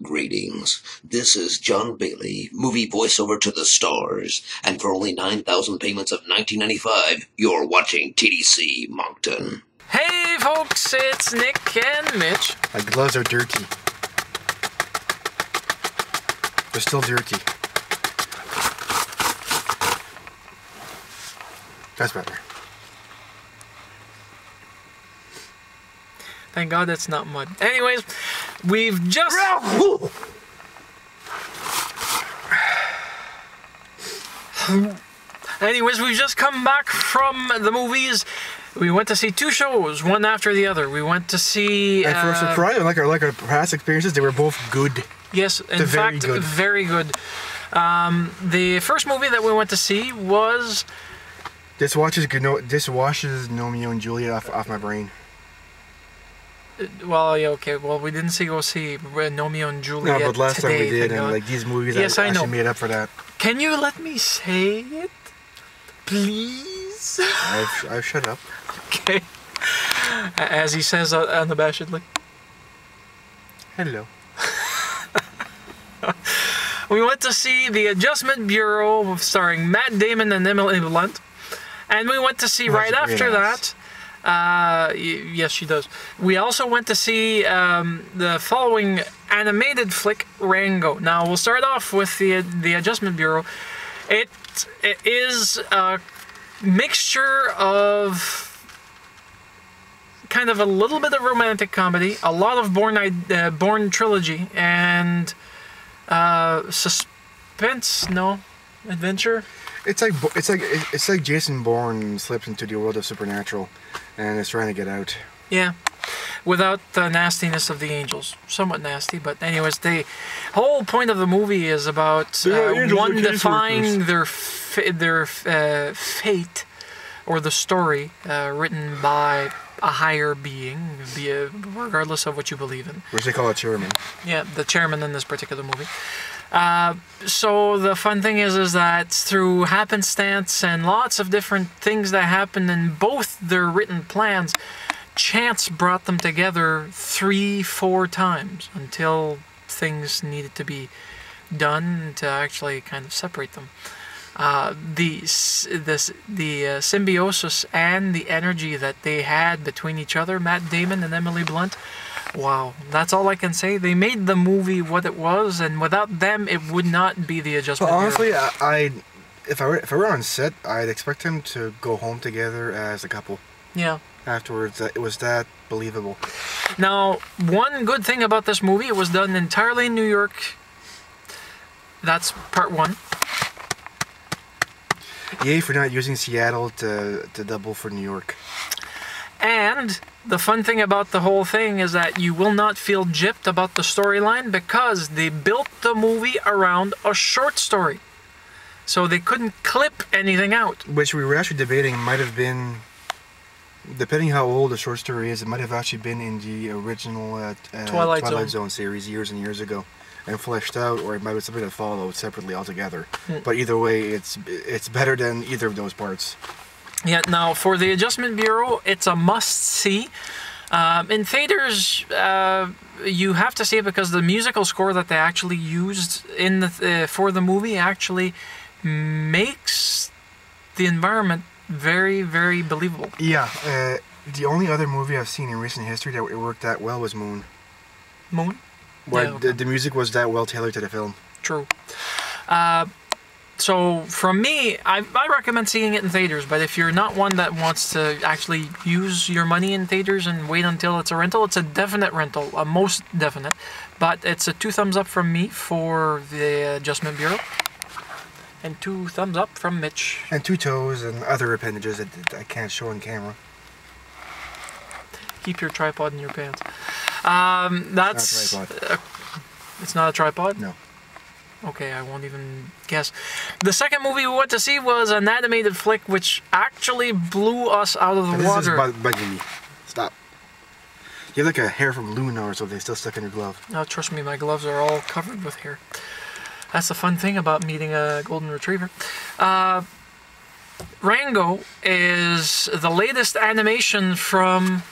Greetings. This is John Bailey, movie voiceover to the stars, and for only 9,000 payments of $19.95, you're watching TDC Moncton. Hey folks, it's Nick and Mitch. My gloves are dirty. They're still dirty. That's better. Thank God that's not mud. Anyways, we've just... Anyways, we've just come back from the movies. We went to see two shows, one after the other. We went to see... And for a surprise, like our past experiences, they were both good. Yes, in fact, very good. The first movie that we went to see was... This washes Romeo and Juliet off my brain. Well, yeah, okay. Well, we didn't go see Romeo and Juliet. No, but last today, time we did, and like these movies, yes, I know. Actually made up for that. Can you let me say it, please? I've shut up. Okay. As he says unabashedly. Hello. We went to see The Adjustment Bureau, starring Matt Damon and Emily Blunt, and we went to see right after that. Yes, she does. We also went to see the following animated flick, Rango. Now, we'll start off with the Adjustment Bureau. It is a mixture of kind of a little bit of romantic comedy, a lot of Bourne trilogy, and suspense. No, adventure. It's like Jason Bourne slips into the world of supernatural, and is trying to get out. Yeah, without the nastiness of the angels. Somewhat nasty, but anyways, the whole point of the movie is about one defying their fate, or the story written by a higher being, regardless of what you believe in. Which they call a chairman. Yeah, the chairman in this particular movie. So the fun thing is that through happenstance and lots of different things that happen in both their written plans, chance brought them together 3-4 times until things needed to be done to actually kind of separate them. The symbiosis and the energy that they had between each other, Matt Damon and Emily Blunt, wow, that's all I can say. They made the movie what it was, and without them, it would not be The Adjustment Bureau. Honestly, if I were on set, I'd expect them to go home together as a couple. Yeah. Afterwards, it was that believable. Now, one good thing about this movie, it was done entirely in New York. That's part one. Yay for not using Seattle to double for New York. And the fun thing about the whole thing is that you will not feel gypped about the storyline because they built the movie around a short story. So they couldn't clip anything out. Which we were actually debating might have been, depending how old the short story is, it might have actually been in the original Twilight Zone series years and years ago and fleshed out, or it might be something that followed separately altogether. But either way, it's better than either of those parts. Yeah, now for The Adjustment Bureau, it's a must-see. In theaters, you have to see it because the musical score that they actually used in for the movie actually makes the environment very, very believable. Yeah, the only other movie I've seen in recent history that it worked that well was Moon. Moon? Where Yeah, okay. the music was that well tailored to the film. True. So, from me, I recommend seeing it in theaters, but if you're not one that wants to actually use your money in theaters and wait until it's a rental, it's a definite rental, a most definite. But it's a 2 thumbs up from me for The Adjustment Bureau, and 2 thumbs up from Mitch. And 2 toes and other appendages that I can't show on camera. Keep your tripod in your pants. That's... Not a tripod. It's not a tripod? No. Okay, I won't even guess. The second movie we went to see was an animated flick which actually blew us out of the water. This is bugging me. Stop. You have like a hair from Luna or something still stuck in your glove. No, trust me, my gloves are all covered with hair. That's the fun thing about meeting a golden retriever. Rango is the latest animation from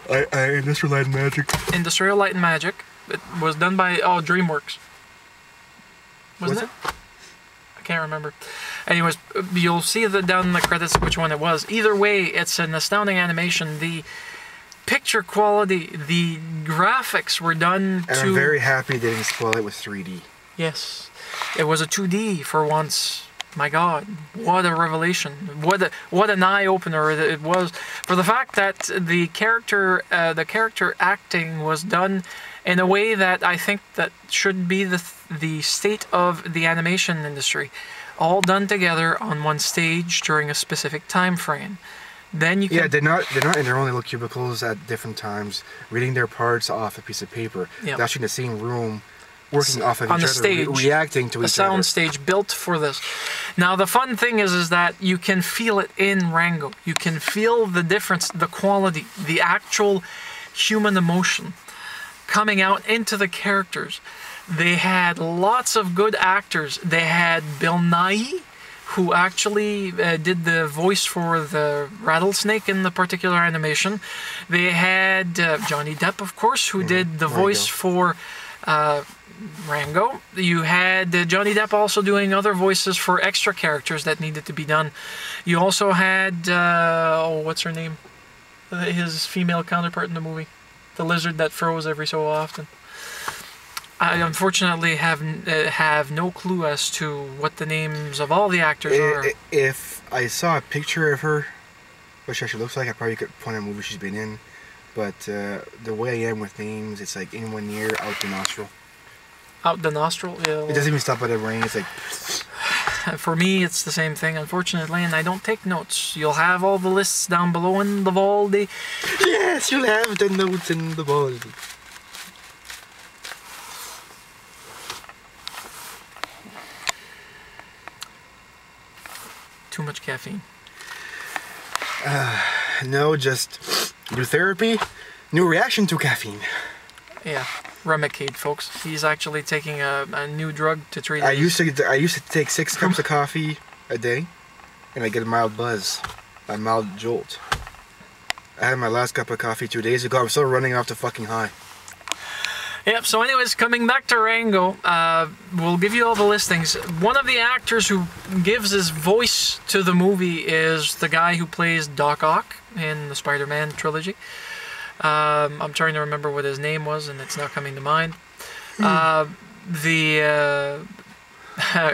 Industrial Light and Magic. Industrial Light and Magic. It was done by DreamWorks. Wasn't it? I can't remember. Anyways, you'll see down in the credits which one it was. Either way, it's an astounding animation. The picture quality, the graphics were done and I'm very happy they didn't spoil it with 3D. Yes. It was a 2D for once. My God, what a revelation! What an eye opener it was, for the fact that the character acting was done in a way that I think that should be the state of the animation industry, all done together on one stage during a specific time frame. Then you can... Yeah, they're not in their own little cubicles at different times, reading their parts off a piece of paper. Yep. They're actually in the same room, working off of on each the other, stage, reacting to each other. A sound stage built for this. Now the fun thing is that you can feel it in Rango. You can feel the difference, the quality, the actual human emotion coming out into the characters. They had lots of good actors. They had Bill Nighy, who actually did the voice for the rattlesnake in the particular animation. They had Johnny Depp, of course, who did the voice for Rango. You had Johnny Depp also doing other voices for extra characters that needed to be done. You also had, what's her name? His female counterpart in the movie. The lizard that froze every so often. I unfortunately have no clue as to what the names of all the actors are. If I saw a picture of her, what she actually looks like, I probably could point out a movie she's been in. But the way I am with names, it's like in one ear, out the nostril. Out the nostril? Yeah. It doesn't even stop at the brain. It's like... For me, it's the same thing, unfortunately, and I don't take notes. You'll have all the lists down below in the Valdi. Yes, you'll have the notes in the Valdi. Too much caffeine. No, just new therapy, new reaction to caffeine. Yeah, Remicade, folks. He's actually taking a new drug to treat it. I used to take 6 cups of coffee a day, and I get a mild buzz, a mild jolt. I had my last cup of coffee 2 days ago. I'm still running off the fucking high. Yep, so anyways, coming back to Rango, we'll give you all the listings. One of the actors who gives his voice to the movie is the guy who plays Doc Ock in the Spider-Man trilogy. I'm trying to remember what his name was, and it's not coming to mind. The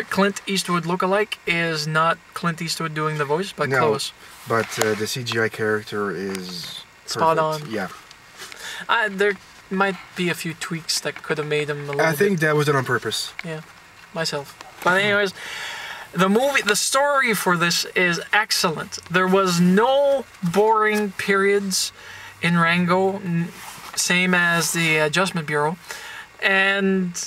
Clint Eastwood lookalike is not Clint Eastwood doing the voice, but close. But the CGI character is spot perfect. on. Yeah. There might be a few tweaks that could have made him a little bit. I think that was done on purpose. Yeah, myself. But anyways, the story for this is excellent. There was no boring periods in Rango, same as the Adjustment Bureau, and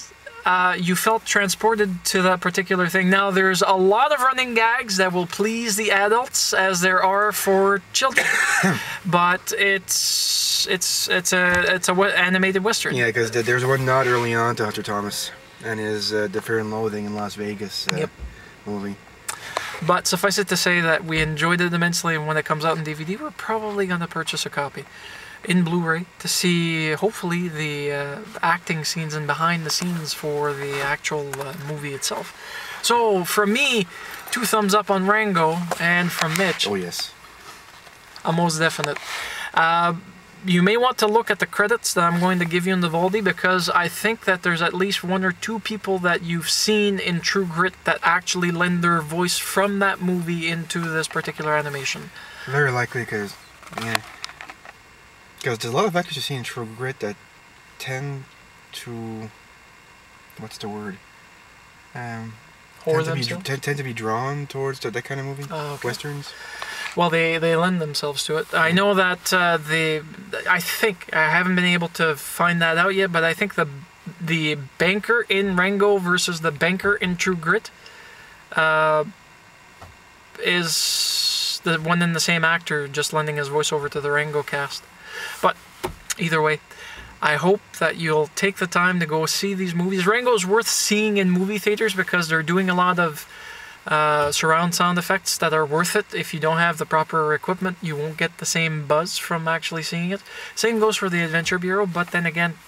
you felt transported to that particular thing. Now, there's a lot of running gags that will please the adults as there are for children, but it's a animated Western. Yeah, because there's one nod early on to Hunter Thomas and his The Fear and Loathing in Las Vegas movie. But suffice it to say that we enjoyed it immensely, and when it comes out in DVD, we're probably going to purchase a copy in Blu-ray to see, hopefully, the acting scenes and behind the scenes for the actual movie itself. So, from me, 2 thumbs up on Rango, and from Mitch... Oh, yes. A most definite. You may want to look at the credits that I'm going to give you in the Valdi, because I think that there's at least 1 or 2 people that you've seen in True Grit that actually lend their voice from that movie into this particular animation. Very likely, because there's a lot of actors you see in True Grit that tend to... What's the word? Tend to be drawn towards that kind of movie. Oh, okay. Westerns. Well, they lend themselves to it. I know that I haven't been able to find that out yet, but I think the banker in Rango versus the banker in True Grit is the one and the same actor, just lending his voice over to the Rango cast. But either way, I hope that you'll take the time to go see these movies. Rango's worth seeing in movie theaters because they're doing a lot of surround sound effects that are worth it. If you don't have the proper equipment, you won't get the same buzz from actually seeing it. Same goes for the Adventure Bureau, but then again,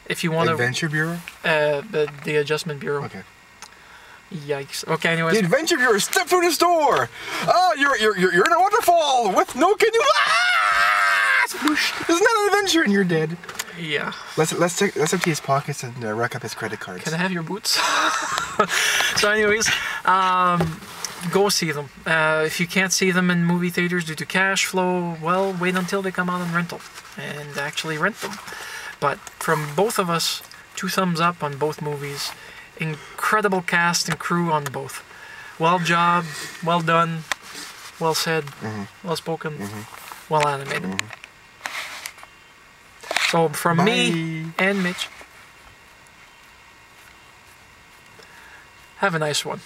If you want to... Adventure Bureau? The Adjustment Bureau. Okay. Yikes. Okay, anyways. The Adventure Bureau, step through the store! Oh, you're in a waterfall with no canoe! Ah! Isn't that an adventure? And you're dead. Yeah. Let's empty his pockets and rack up his credit cards. Can I have your boots? So anyways, go see them. If you can't see them in movie theaters due to cash flow, well, wait until they come out on rental and actually rent them. But from both of us, 2 thumbs up on both movies. Incredible cast and crew on both. Well job, well done, well said, well spoken, well animated. So from me and Mitch, have a nice one.